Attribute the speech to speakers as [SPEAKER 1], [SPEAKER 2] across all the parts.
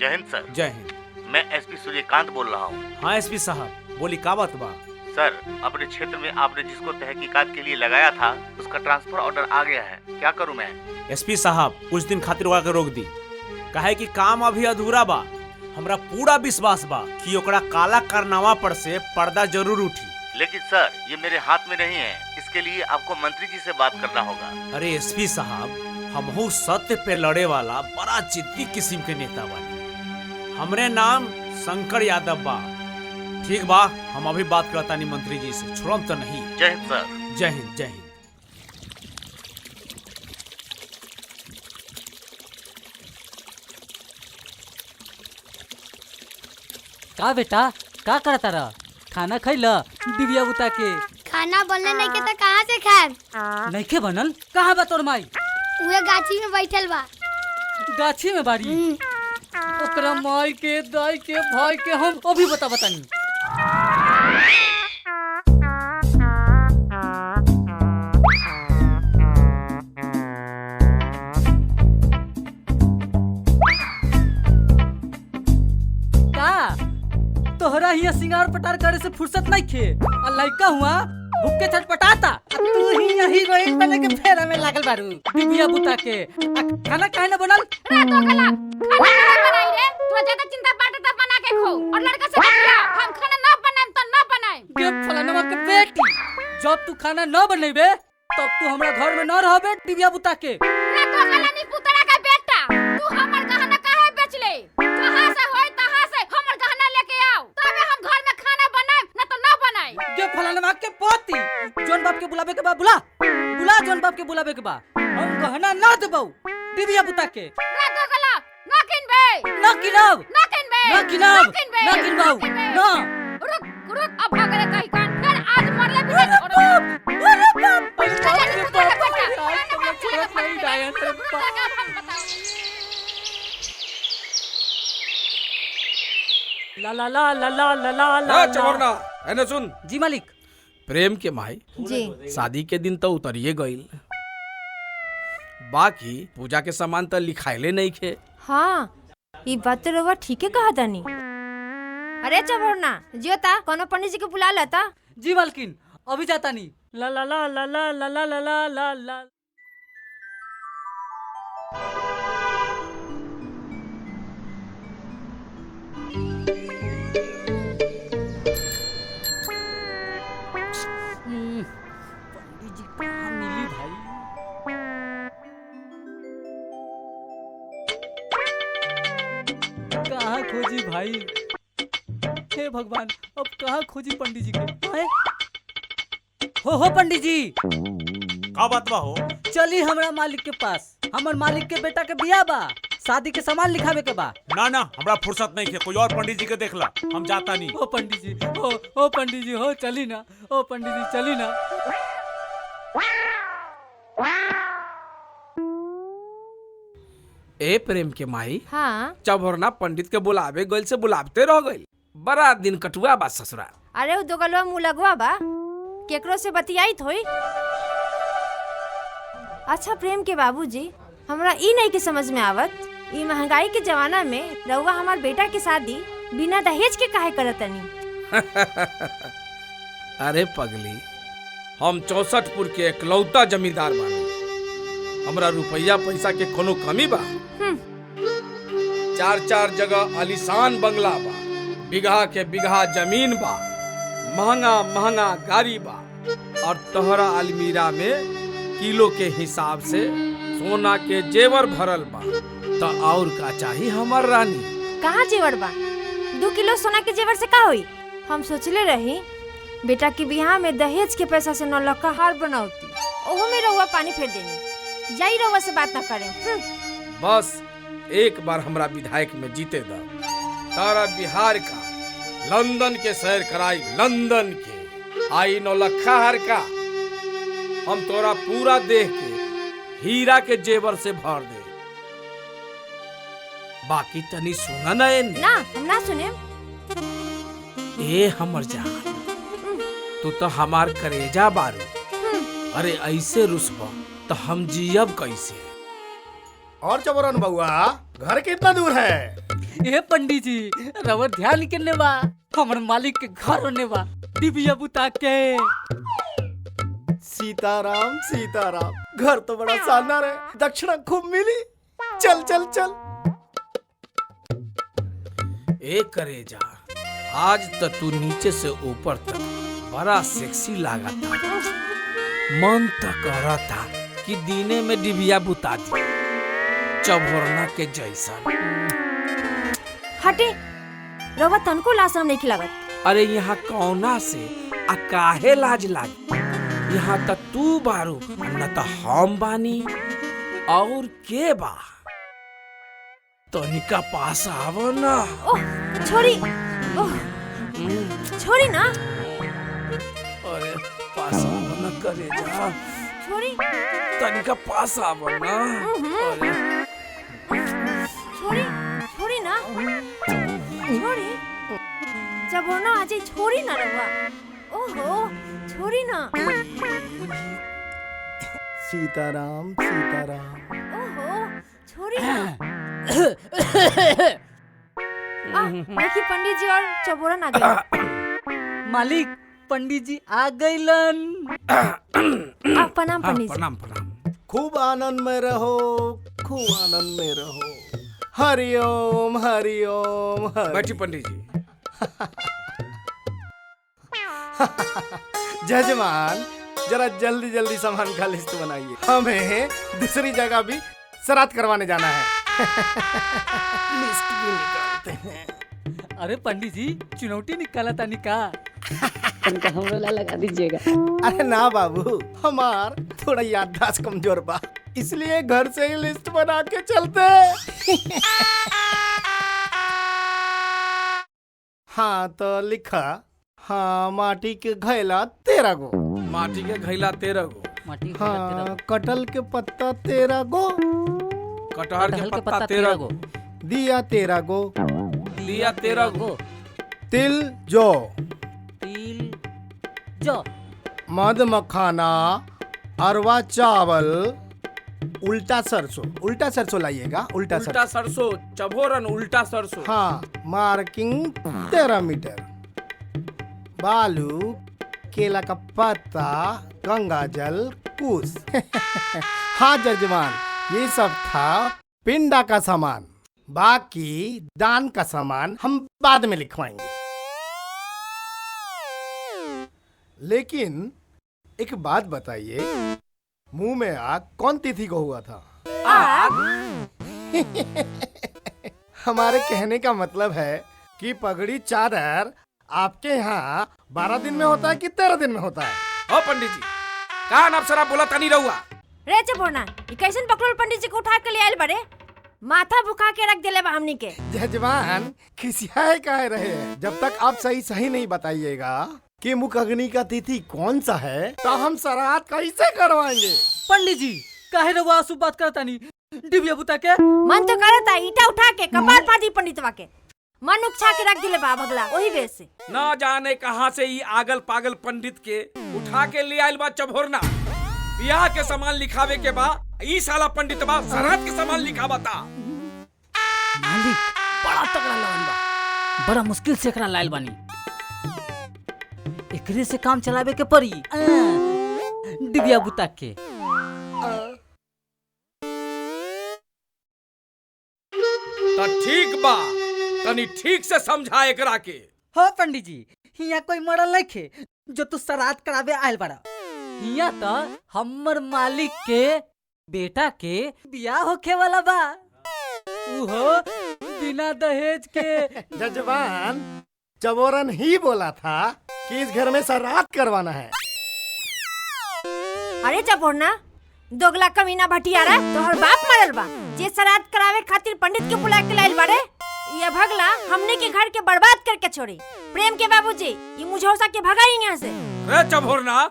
[SPEAKER 1] जय हिंद सर।
[SPEAKER 2] जय हिंद।
[SPEAKER 1] मैं एसपी सूर्यकांत बोल रहा हूँ।
[SPEAKER 2] हाँ एसपी साहब बोली, का बात बा?
[SPEAKER 1] सर, अपने क्षेत्र में आपने जिसको तहकीकात के लिए लगाया था उसका ट्रांसफर ऑर्डर आ गया है। क्या करूँ मैं?
[SPEAKER 2] एसपी साहब कुछ दिन खातिर वहाँ के रोक दी, काहे कि काम अभी अधूरा बा। हमरा पूरा विश्वास बा कि ओकरा काला कारनामा पर से पर्दा जरूर उठी।
[SPEAKER 1] लेकिन सर, ये मेरे हाथ में नहीं है। इसके लिए आपको मंत्री जी से बात करना होगा।
[SPEAKER 2] अरे एसपी साहब, हमहू सत्य पे लड़े वाला बड़ा जिद्दी किस्म के नेता बानी। हमरे नाम शंकर यादव बा। ठीक बा, हम अभी बात करता नहीं मंत्री जी से, छोड़म तो नहीं।
[SPEAKER 1] जय हिंद सर।
[SPEAKER 2] जय हिंद। जय हिंद।
[SPEAKER 3] का बेटा का करता रहा? खाना खैला दिव्या बुता के?
[SPEAKER 4] खाना बनले नहीं के तो कहाँ से खाए?
[SPEAKER 3] नहीं के बनल? कहाँ बा तोर माई?
[SPEAKER 4] उहे गाछी में बैठल बा।
[SPEAKER 3] गाछी में बाड़ी? ओकरा माई के दाई के भाई के हम अभी बतानी। तोहरा हिया सिंगार पटार करे से फुर्सत नहीं खे। लइका हुआ भूख के छटपटाता, तू ही यही रोइन बने के फेरा में लागल बारू दिव्या बुता के। खाना काहे न बनल?
[SPEAKER 5] रे तो गला खाना बनाई रे। तू ज्यादा चिंता बाटे त बना के खो और लड़का से पूछला हम खाना ना बनाएम त ना बनाएम।
[SPEAKER 3] के फलानवा के बेटी, जब तू खाना न बनैबे तब तू हमरा घर में न रहबे दिव्या बुता के।
[SPEAKER 5] रे तो गला नी पुतरा का बेटा, तू हमर गहना काहे बेच ले? कहां से होय तहां से हमर गहना लेके आओ, तबे हम घर में खाना बनाएम न त ना बनाएम।
[SPEAKER 3] के फलानवा के पोती, जोन बाप के बुलावे के बा बुला जोन बाप के बुलावे के बा। हम गहना ना देबौ दिव्या बुता के।
[SPEAKER 5] रे तो गला ना किनबे,
[SPEAKER 3] ना किनब,
[SPEAKER 5] ना किनबे,
[SPEAKER 3] ना किनब, ना किनबौ ना।
[SPEAKER 5] रुक अब भागरे कहि कान फिर आज मरले भी नहीं छोड़ो।
[SPEAKER 3] अरे बाप रे बाप, आज तो मैं छोड़त नहीं डायन रे बाप। ला ला ला ला ला ला ला ला।
[SPEAKER 2] चवरना है ना, सुन।
[SPEAKER 3] जी मालिक।
[SPEAKER 2] प्रेम के माई
[SPEAKER 4] जी
[SPEAKER 2] शादी के दिन तो उतरिए गईल, बाकी पूजा के सामान तो लिखाइले नहीं खे।
[SPEAKER 6] हाँ ये बात तो रवा ठीक है कहा तानी। अरे चबरना जियोता कोनो पंडित जी के बुला लेता।
[SPEAKER 3] जी मालकिन अभी जाता नहीं। ला ला ला ला ला ला ला ला ला ला ला। पंडित जी कहाँ मिली भाई? कहाँ खोजी भाई? हे भगवान, अब कहाँ खोजी पंडित जी के? हो पंडित जी,
[SPEAKER 2] का बात बा हो?
[SPEAKER 3] चली हमरा मालिक के पास। हमर मालिक के बेटा के बियाह बा, शादी के सामान लिखावे के बा।
[SPEAKER 2] ना ना, हमरा फुर्सत नहीं खे, कोई और पंडित जी के देख ला, हम जाता नहीं।
[SPEAKER 3] ओ पंडित जी, ओ पंडित जी, हो चली ना। ओ पंडित जी चली ना।
[SPEAKER 2] ए प्रेम के माई,
[SPEAKER 6] हाँ
[SPEAKER 2] चबरना पंडित के बुलावे गइल से बुलावते रह गइल। बड़ा दिन कटुआ बा ससुरा।
[SPEAKER 6] अरे वो दोगलवा मुँह लगवा बा, केकरो से बतियाई थोई। अच्छा प्रेम के बाबूजी, हमरा ई नहीं के समझ में आवत, ई महंगाई के जमाना में रउआ हमार बेटा के शादी बिना दहेज के काहे करतनी?
[SPEAKER 2] अरे पगली, हम 64पुर के एकलौता जमींदार बानी। हमरा रुपया पैसा के कोनो कमी बा? 4 जगह आलीशान बंगला बा, बिगहा के बिगहा जमीन बा, महंगा महंगा गाड़ी बा, और तोहरा अलमीरा में किलो के हिसाब से सोना के जेवर भरल बा। तो और का चाहिए हमर रानी?
[SPEAKER 6] कहाँ जेवर बा? 2 किलो सोना के जेवर से का होई? हम सोचले रही बेटा के बियाह में दहेज के पैसा से 9 लाख का हार बनावती, ओहो में रउआ पानी फेर देनी। जाई रउआ से बात ना करें।
[SPEAKER 2] बस एक बार हमरा विधायक में जीते दा, तारा बिहार का लंदन के शहर कराई, लंदन के आई 9 लखा हार का हम तोरा पूरा देह के हीरा के जेवर से भर दे। बाकी तनी सुना ना
[SPEAKER 6] ना हम ना सुने।
[SPEAKER 2] ए हमर जान, तू तो हमार करेजा बारू। अरे ऐसे रुसबा तो हम जियब कैसे?
[SPEAKER 7] और चबरन बउआ, घर कितना दूर है?
[SPEAKER 3] ए पंडित जी रवर ध्यान करने बा हमर मालिक के घर होने बा डिबिया बुता के।
[SPEAKER 7] सीताराम सीताराम, घर तो बड़ा शानदार है, दक्षिणा खूब मिली। चल चल चल।
[SPEAKER 2] ए करेजा, आज तक तू नीचे से ऊपर तक बड़ा सेक्सी लगा था। मन तक कह था कि दीने में डिबिया बुता दी चभोरना के जैसा।
[SPEAKER 6] हटे रवा तनको लाशम नहीं खिलावत।
[SPEAKER 2] अरे यहाँ कौना से आ काहे लाज लागी? यहाँ तक तू बारू न तो हम बानी और के बा। तनिका पास आवो ना।
[SPEAKER 6] ओह छोड़ी, ओह छोड़ी ना,
[SPEAKER 2] अरे पास आवो ना करेजा,
[SPEAKER 6] छोड़ी
[SPEAKER 2] तनिका पास आवो ना। अरे
[SPEAKER 6] छोड़ी छोड़ी ना, छोड़ी जब हो ना आज छोड़ी ना रवा। ओहो छोड़ी ना।
[SPEAKER 7] सीताराम सीताराम।
[SPEAKER 6] ओहो छोड़ी ना। देखी पंडित जी और चबोरन आ गए।
[SPEAKER 3] मालिक पंडित जी आ गइलन।
[SPEAKER 6] प्रणाम पंडित जी।
[SPEAKER 2] प्रणाम प्रणाम।
[SPEAKER 7] खूब आनंद में रहो, खूब आनंद में रहो। हरिओम हरिओम हरि।
[SPEAKER 2] बैठी पंडित जी।
[SPEAKER 7] जजमान जरा जल्दी जल्दी सामान का लिस्ट बनाइए, हमें दूसरी जगह भी श्राद्ध करवाने जाना है। लिस्ट भी निकालते हैं।
[SPEAKER 3] अरे पंडित जी चुनौती निकाला था निका।
[SPEAKER 8] लगा दीजिएगा।
[SPEAKER 7] अरे ना बाबू, हमार थोड़ा याददाश्त कमजोर बा, इसलिए घर से ही लिस्ट बना के चलते। हाँ तो लिखा। हाँ, माटी के घैला 13 गो।
[SPEAKER 2] माटी के घैला 13 गो।
[SPEAKER 3] माटी
[SPEAKER 7] हाँ, कटहल के पत्ता 13 गो।
[SPEAKER 2] कटहर के पत्ता 13 गो।
[SPEAKER 7] दिया 13 गो।
[SPEAKER 2] लिया 13 गो।
[SPEAKER 7] तिल जौ।
[SPEAKER 3] तिल जो।
[SPEAKER 7] मध मखाना, अरवा चावल, उल्टा सरसों लाइएगा। उल्टा
[SPEAKER 2] सरसों, चभोरन उल्टा सरसों।
[SPEAKER 7] हाँ, मार्किंग 13 मीटर। बालू, केला का पत्ता, गंगा जल, कुश। हाँ जजमान, ये सब था पिंडा का सामान। बाकी दान का सामान हम बाद में लिखवाएंगे। लेकिन एक बात बताइए, मुंह में आग कौन तिथि को हुआ था? हमारे कहने का मतलब है कि पगड़ी चादर आपके यहाँ 12 दिन में होता है कि 13 दिन में होता है?
[SPEAKER 2] ओ पंडित जी, का नाम सरा बोला तनी रहुआ।
[SPEAKER 6] रे चबोरना, ये कैसन पकड़ल पंडित जी को उठा के ले आयल बड़े? माथा भुका के रख देले बा हमनी के।
[SPEAKER 7] जजमान खिसियाए काहे रहे हैं? जब तक आप सही नहीं बताइएगा कि मुख अग्नि का तिथि कौन सा है, तो हम श्राद्ध कैसे करवाएंगे?
[SPEAKER 3] पंडित जी काहे रवा आसु बात करता नहीं? डिबिया बुता के
[SPEAKER 6] मन तो करता ईटा उठा के कपार पादी पंडितवा के मन उछा के रख दिले बा भगला वही बेस से।
[SPEAKER 2] ना जाने कहां से ये आगल पागल पंडित के उठा के ले आयल बा चभोरना। बियाह के सामान लिखावे के बा ई साला पंडित बा श्राद्ध के सामान लिखावा था।
[SPEAKER 3] मालिक बड़ा तगड़ा लगन बा, बड़ा मुश्किल से एकरा लायल बानी। एकरे से काम चलावे के पड़ी। डिबिया बुता के
[SPEAKER 2] तो ठीक बा, तनी ठीक से समझा एकरा के।
[SPEAKER 3] हो पंडित जी, हिया कोई मरल नहीं खे जो तू श्राद्ध करावे आयल बड़ा। हिया तो हमर मालिक के बेटा के बियाह होखे वाला बा, उहो बिना दहेज के।
[SPEAKER 7] जजमान चबोरन ही बोला था कि इस घर में श्राद्ध करवाना है।
[SPEAKER 6] अरे चबोरना, दोगला कमीना भटियारा, तोहर बाप मरल बा जे श्राद्ध करावे खातिर पंडित के बुला के लाइल बाड़े। ये भगला हमने के घर के बर्बाद करके छोड़ी। प्रेम के बाबूजी, ये मुझौसा के भगाई यहाँ से।
[SPEAKER 2] रे चभोरना,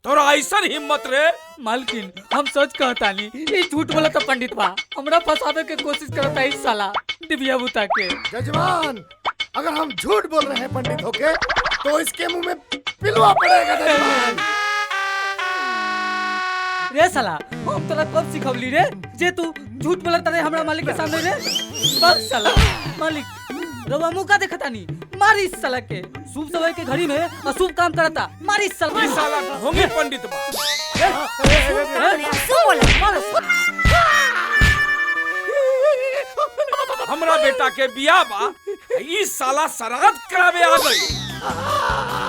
[SPEAKER 2] तोरा ऐसन हिम्मत रे?
[SPEAKER 3] मालकिन हम सच कहता नहीं, ये झूठ बोला तो पंडित बा हमरा फंसावे के कोशिश करता है साला डिबिया बुता के।
[SPEAKER 7] जजमान अगर हम झूठ बोल रहे हैं पंडित होके, तो इसके मुंह में पिलवा पड़ेगा। जजमान
[SPEAKER 3] रे साला हम तोरा कब सिखवली रे जे तू झूठ बोलत रे हमरा मालिक के सामने रे। बस साला मालिक रवा मुंह का देखता नहीं, मारी इस साला के। शुभ समय के घड़ी में अशुभ काम करता, मारी इस साला।
[SPEAKER 2] ई साला ढोंगी पंडित बा। हमरा बेटा के बियाह बा, ई साला श्राद्ध करावे आ गई।